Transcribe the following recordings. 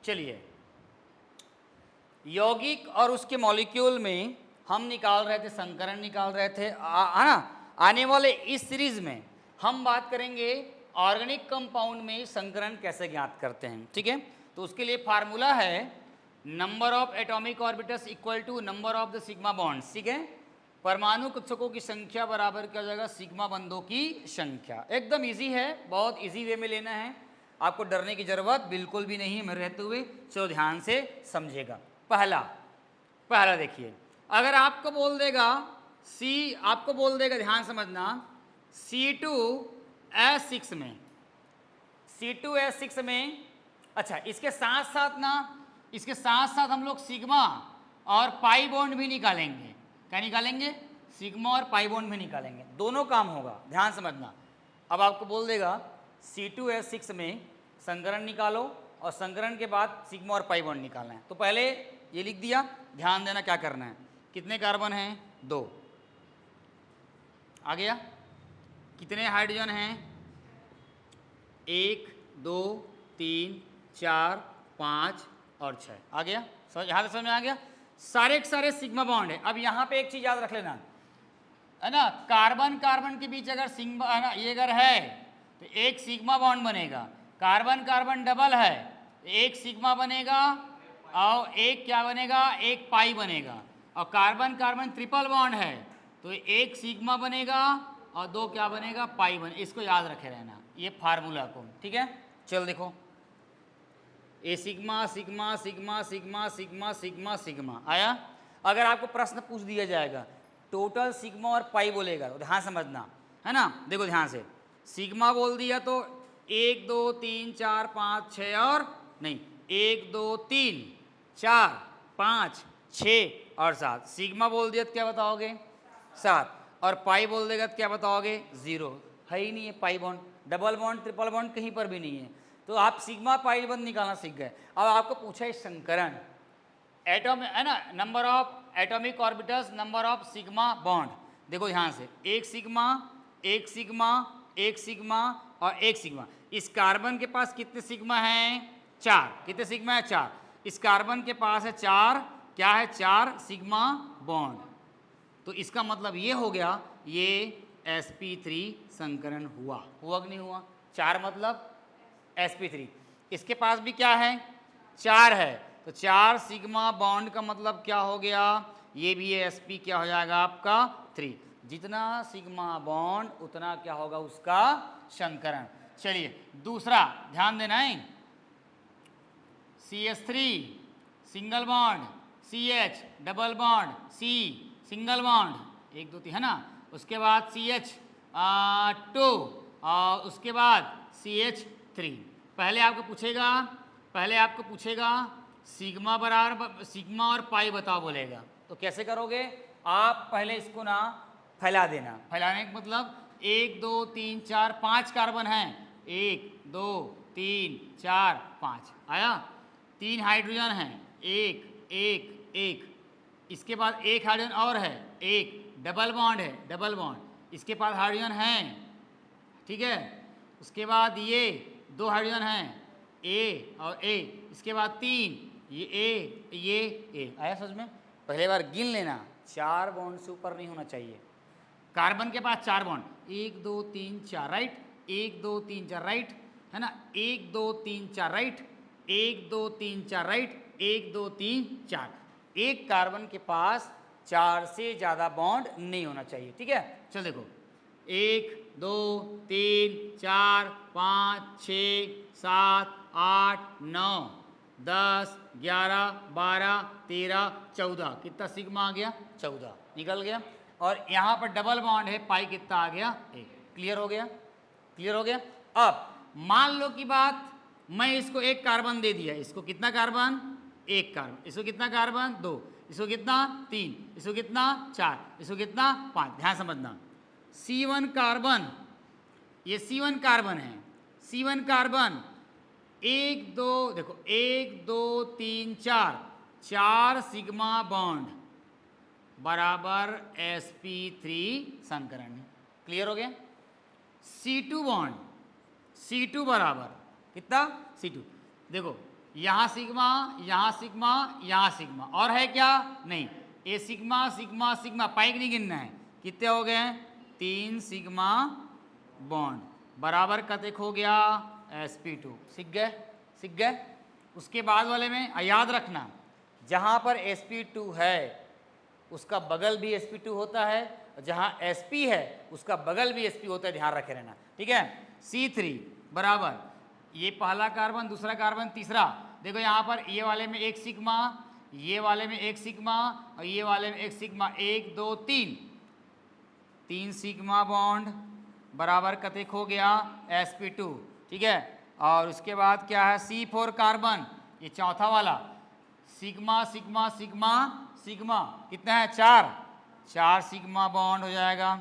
चलिए, यौगिक और उसके मॉलिक्यूल में हम निकाल रहे थे, संकरण निकाल रहे थे, है ना। आने वाले इस सीरीज में हम बात करेंगे ऑर्गेनिक कंपाउंड में संकरण कैसे ज्ञात करते हैं, ठीक है। तो उसके लिए फार्मूला है number of atomic orbitals equal to number of the sigma bonds, ठीक है। परमाणु कक्षकों की संख्या बराबर क्या हो जाएगा, सिग्मा बंधों की संख्या। एकदम इजी है, बहुत इजी वे में लेना है, आपको डरने की जरूरत बिल्कुल भी नहीं है मेरे रहते हुए। चलो ध्यान से समझेगा। पहला देखिए, अगर आपको बोल देगा आपको बोल देगा, ध्यान समझना, C2H6 में, C2H6 में, अच्छा इसके साथ साथ हम लोग सिग्मा और पाई बॉन्ड भी निकालेंगे। क्या निकालेंगे, सिग्मा और पाई बॉन्ड भी निकालेंगे, दोनों काम होगा, ध्यान समझना। अब आपको बोल देगा C2H6 में संकरण निकालो और संकरण के बाद सिग्मा और पाई बॉन्ड निकालना है। तो पहले ये लिख दिया, ध्यान देना क्या करना है। कितने कार्बन हैं, 2, आ गया। कितने हाइड्रोजन हैं, 1 2 3 4 5 और 6, आ गया। यहाँ से समझ में आ गया, सारे के सारे सिग्मा बॉन्ड है। अब यहाँ पे एक चीज याद रख लेना, है ना, कार्बन कार्बन के बीच अगर सिग्मा, है ना, ये अगर है तो एक सिग्मा बॉन्ड बनेगा। कार्बन कार्बन डबल है तो एक सिग्मा बनेगा और एक क्या बनेगा, एक पाई बनेगा। और कार्बन कार्बन ट्रिपल बॉन्ड है तो एक सिग्मा बनेगा और 2 क्या बनेगा, पाई बने। इसको याद रखे रहना, ये फार्मूला को, ठीक है। चल देखो, ए sigma sigma sigma sigma sigma sigma sigma आया। अगर आपको प्रश्न पूछ दिया जाएगा टोटल सिग्मा और पाई बोलेगा तो ध्यान समझना, है ना। देखो ध्यान से, सिग्मा बोल दिया तो 1 2 3 4 5 6 और नहीं, 1 2 3 4 5 6 और 7। सिग्मा बोल दिया तो क्या बताओगे, 7, और पाई बोल देगा तो क्या बताओगे, 0। है ही नहीं है pi bond, double bond triple bond कहीं पर भी नहीं है। तो आप सिग्मा पाई बॉन्ड निकालना सीख गए। अब आपको पूछा है संकरण, एटॉम, है ना, number of atomic orbitals, number of sigma bond. देखो ध्यान से, एक सिग्मा एक सिग्मा एक सिग्मा और एक सिग्मा। इस कार्बन के पास कितने सिग्मा हैं, 4। कितने सिग्मा है, 4। इस कार्बन के पास है 4, क्या है, 4 सिग्मा बॉन्ड। तो इसका मतलब ये हो गया, ये sp3 संकरण हुआ कि नहीं हुआ। 4 मतलब sp3, इसके पास भी क्या है, 4 है, तो 4 सिग्मा बॉन्ड का मतलब क्या हो गया, ये भी है sp, क्या हो जाएगा आपका 3। जितना सिग्मा बॉन्ड उतना क्या होगा उसका संकरण। चलिए दूसरा ध्यान देना है, CH3 single bond, CH double bond, C single bond, 1 2 3, है ना। उसके बाद CH2 और उसके बाद CH3। पहले आपको पूछेगा सिग्मा बराबर, सिग्मा और पाई बताओ बोलेगा, तो कैसे करोगे आप, पहले इसको ना फैला देना। फैलाने का मतलब 1 2 3 4 5 कार्बन हैं, 1 2 3 4 5 आया। 3 हाइड्रोजन हैं, 1 1 1। इसके बाद एक हाइड्रोजन और है, एक डबल बॉन्ड है, डबल बॉन्ड। इसके पास हाइड्रोजन हैं, ठीक है। उसके बाद ये 2 हाइड्रोजन हैं, ए और ए। इसके बाद 3, ये ए आया समझ में। पहले बार गिन लेना, 4 बॉन्ड से ऊपर नहीं होना चाहिए। कार्बन के पास 4 बॉन्ड, 1 2 3 4 राइट, 1 2 3 4 राइट, है ना, 1 2 3 4 राइट, 1 2 3 4 राइट, 1 2 3 4। एक कार्बन के पास 4 से ज़्यादा बॉन्ड नहीं होना चाहिए, ठीक है। चल देखो, 1 2 3 4 5 6 7 8 9 10 11 12 13 14। कितना सिग्मा आ गया, 14 निकल गया। और यहाँ पर डबल बॉन्ड है, पाई कितना आ गया, 1। क्लियर हो गया, क्लियर हो गया। अब मान लो की बात, मैं इसको एक कार्बन दे दिया, इसको कितना कार्बन, 1 कार्बन, इसको कितना कार्बन, 2, इसको कितना 3, इसको कितना 4, इसको कितना 5। ध्यान समझना, C1 कार्बन, ये C1 कार्बन है, C1 कार्बन 1 2, देखो 1 2 3 4, 4 सिग्मा बॉन्ड बराबर sp3 संकरण है। क्लियर हो गया। C2 बॉन्ड, C2 बराबर कितना, C2 देखो यहाँ सिग्मा, यहाँ सिग्मा, यहाँ सिग्मा, और है क्या? नहीं, ये सिग्मा सिग्मा सिग्मा, पाई नहीं गिनना है। कितने हो गए? 3 सिग्मा बॉन्ड बराबर कतेक हो गया? sp2। सीख गए? सीख गए? उसके बाद वाले में याद रखना, जहाँ पर sp2 है उसका बगल भी sp2 होता है, जहाँ sp है उसका बगल भी sp होता है, ध्यान रखे रहना, ठीक है। C3 बराबर, ये पहला कार्बन, दूसरा कार्बन, तीसरा, देखो यहाँ पर ये वाले में एक सिग्मा, ये वाले में एक सिग्मा, और ये वाले में एक सिग्मा, 1 2 3, 3 सिग्मा बॉन्ड बराबर कतेक हो गया? sp2, ठीक है। और उसके बाद क्या है? C4 कार्बन, ये चौथा वाला, सिग्मा सिग्मा सिग्मा सिग्मा, कितना है? 4 सिग्मा बॉन्ड हो जाएगा,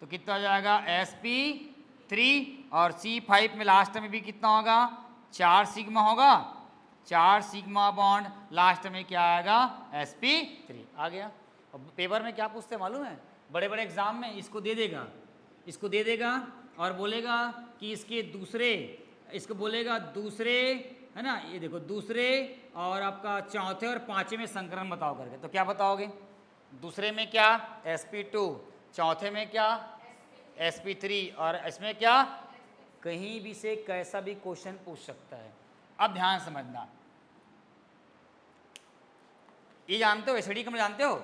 तो कितना हो जाएगा? sp3, और C5 में लास्ट में भी कितना होगा? 4 सिग्मा होगा, 4 सिग्मा बॉन्ड, लास्ट में क्या आएगा? sp3 आ गया। अब पेपर में क्या पूछते हैं मालूम है? बड़े बड़े एग्जाम में इसको दे देगा, इसको दे देगा और बोलेगा कि इसके दूसरे, इसको बोलेगा दूसरे, है ना, ये देखो दूसरे और आपका चौथे और पांचवें में संकरण बताओ करके, तो क्या बताओगे? दूसरे में क्या? sp2, चौथे में क्या? sp3, और इसमें क्या? कहीं भी से कैसा भी क्वेश्चन पूछ सकता है। अब ध्यान समझना, ये जानते हो एसिडिक अम्ल जानते हो?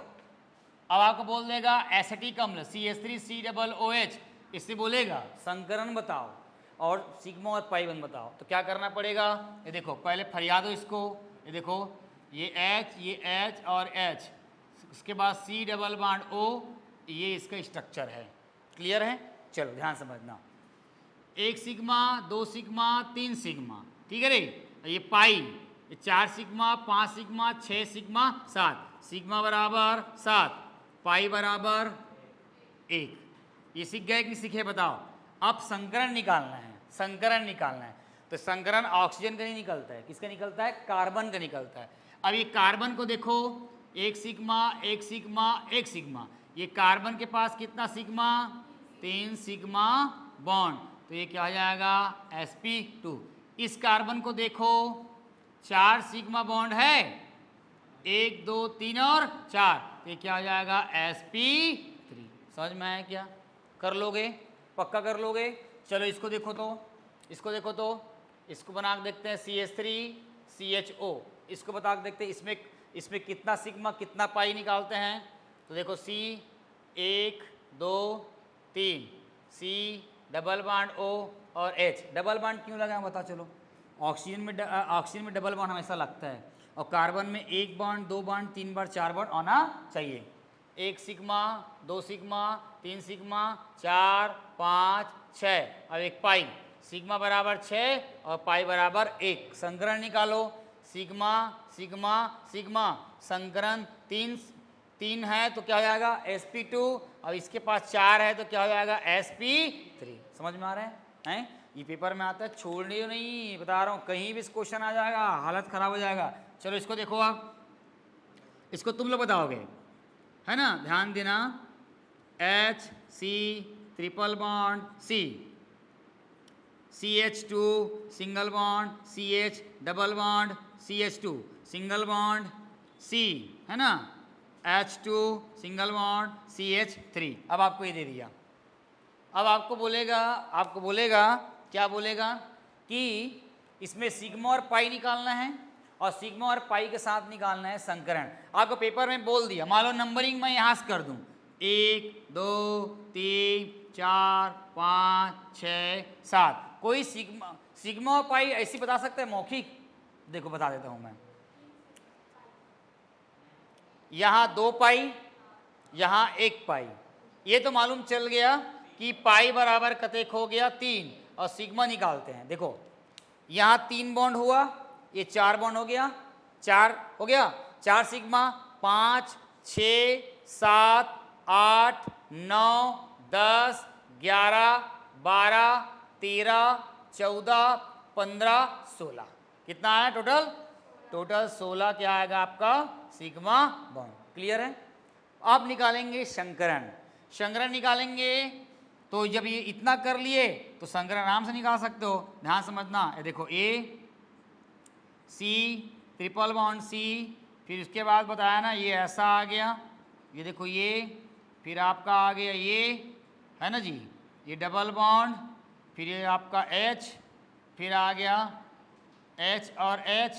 अब आपको बोल देगा एसिटिक अम्ल CH3COOH, इससे बोलेगा संकरण बताओ और सिग्मा और पाई बंद बताओ, तो क्या करना पड़ेगा? ये देखो पहले फरियाद हो इसको, ये देखो ये H और H, उसके बाद C डबल बॉन्ड O, ये इसका स्ट्रक्चर है। क्लियर है? चलो ध्यान समझना, 1 सिग्मा, 2 सिग्मा, 3 सिग्मा, ठीक है रे। ये पाई, ये 4 सिग्मा, 5 सिग्मा, 6 सिग्मा, 7, सिग्मा बराबर 7, पाई बराबर 1। ये सीख गए कि नहीं सीखे बताओ? अब संकरण निकालना है, संकरण निकालना है, तो संकरण ऑक्सीजन का नहीं निकलता है, किसका निकलता है? कार्बन का निकलता है। अब ये कार्बन को देखो, 1 सिग्मा 1 सिग्मा 1 सिग्मा, ये कार्बन के पास कितना सिग्मा? 3 सिग्मा बॉन्ड, तो ये क्या हो जाएगा? sp2। इस कार्बन को देखो, 4 सिग्मा बॉन्ड है, 1 2 3 और 4, तो ये क्या हो जाएगा? sp3। समझ में आया क्या? कर लोगे? पक्का कर लोगे? चलो इसको देखो तो, इसको देखो तो, इसको बना के देखते हैं CH3CHO, इसको बता के देखते हैं इसमें कितना सिग्मा कितना पाई निकालते हैं। तो देखो C 1 2 3, C double bond O और H, डबल बॉन्ड क्यों लगा बताओ? चलो ऑक्सीजन में डबल बॉन्ड हमेशा लगता है, और कार्बन में 1 बॉन्ड 2 बॉन्ड 3 बार 4 बॉन्ड आना चाहिए। 1 सिग्मा 2 सिग्मा 3 सिग्मा 4 5 6, अब एक पाई, सिग्मा बराबर 6 और पाई बराबर 1। संकरण निकालो, सिग्मा सिग्मा सिग्मा, संकरण 3 है तो क्या हो जाएगा? sp2, और इसके पास 4 है तो क्या हो जाएगा? sp3। समझ में आ रहा है? ये पेपर में आता है, छोड़ने नहीं, बता रहा हूँ, कहीं भी इस क्वेश्चन आ जाएगा हालत खराब हो जाएगा। चलो इसको देखो, आप इसको तुम लोग बताओगे, है ना, ध्यान देना। HC triple bond C, CH2 single bond, CH double bond, CH2 single bond C, है ना, H2 सिंगल बॉन्ड CH3। अब आपको ये दे दिया, अब आपको बोलेगा क्या बोलेगा? कि इसमें सिग्मा और पाई निकालना है, और सिग्मा और पाई के साथ निकालना है संकरण। आपको पेपर में बोल दिया, मान लो नंबरिंग मैं यहाँ से कर दूँ, 1 2 3 4 5 6 7, कोई सिग्मा और पाई ऐसी बता सकते हैं मौखिक? देखो बता देता हूँ मैं, यहाँ 2 पाई, यहाँ 1 पाई, ये तो मालूम चल गया कि पाई बराबर कतेक हो गया? 3, और सिग्मा निकालते हैं। देखो यहाँ 3 बॉन्ड हुआ, ये 4 बॉन्ड हो गया, 4 हो गया, 4 सिग्मा, 5 6 7 8 9 10 11 12 13 14 15 16, कितना आया टोटल? टोटल 16 क्या आएगा आपका? Sigma bond. क्लियर है? अब निकालेंगे संकरण। संकरण निकालेंगे तो जब ये इतना कर लिए तो संकरण आराम से निकाल सकते हो। ध्यान समझना, ये देखो A C, triple bond C, फिर उसके बाद बताया ना ये ऐसा आ गया, ये देखो ये, फिर आपका आ गया ये, है ना जी, ये डबल बॉन्ड, फिर ये आपका H, फिर आ गया H और H,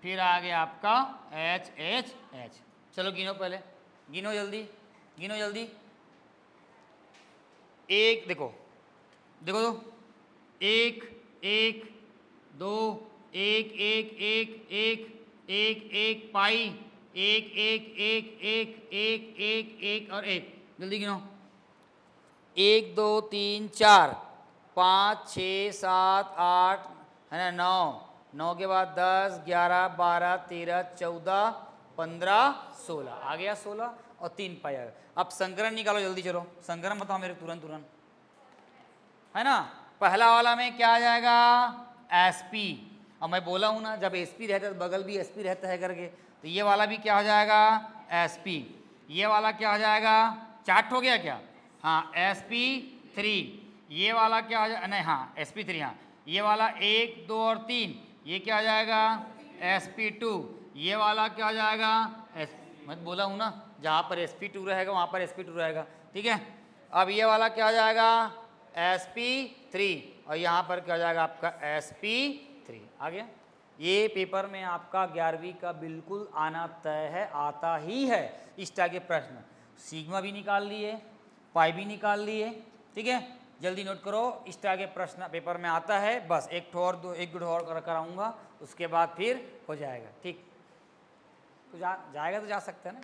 फिर आ गया आपका H H H। चलो गिनो पहले, गिनो जल्दी, गिनो जल्दी। एक देखो, देखो तो, एक एक, दो, एक एक एक एक एक एक पाई, एक एक एक एक एक एक एक और एक, जल्दी गिनो। 1 2 3 4 5 6 7 8 है ना, 9, 9 के बाद 10 11 12 13 14 15 16, आ गया 16 और 3 पाई आ गया। अब संकरण निकालो जल्दी, चलो संकरण बताओ मेरे तुरंत तुरंत, है ना। पहला वाला में क्या आ जाएगा, एसपी, और मैं बोला हूं ना जब एसपी रहता है तो बगल भी एसपी रहता है करके, तो ये वाला भी क्या हो जाएगा, एसपी, ये वाला क्या हो जाएगा, चार्ट हो गया क्या, हाँ sp3, ये वाला क्या हो जाएगा, नहीं हाँ sp3, हाँ ये वाला 1 2 और 3, ये क्या हो जाएगा, sp2, ये वाला क्या हो जाएगा, मैं बोला हूँ ना जहाँ पर sp2 रहेगा वहाँ पर sp2 रहेगा, ठीक है। अब ये वाला क्या हो जाएगा, sp3, और यहाँ पर क्या हो जाएगा आपका sp3, आ गया। ये पेपर में आपका 11वीं का बिल्कुल आना तय है, आता ही है इस तरह के प्रश्न, सिग्मा भी निकाल लिए, पाई भी निकाल लिए, ठीक है। जल्दी नोट करो, इस तरह के प्रश्न पेपर में आता है, बस एक ठो और और कराऊंगा, उसके बाद फिर हो जाएगा, ठीक। तो जाएगा तो जा सकते हैं ना।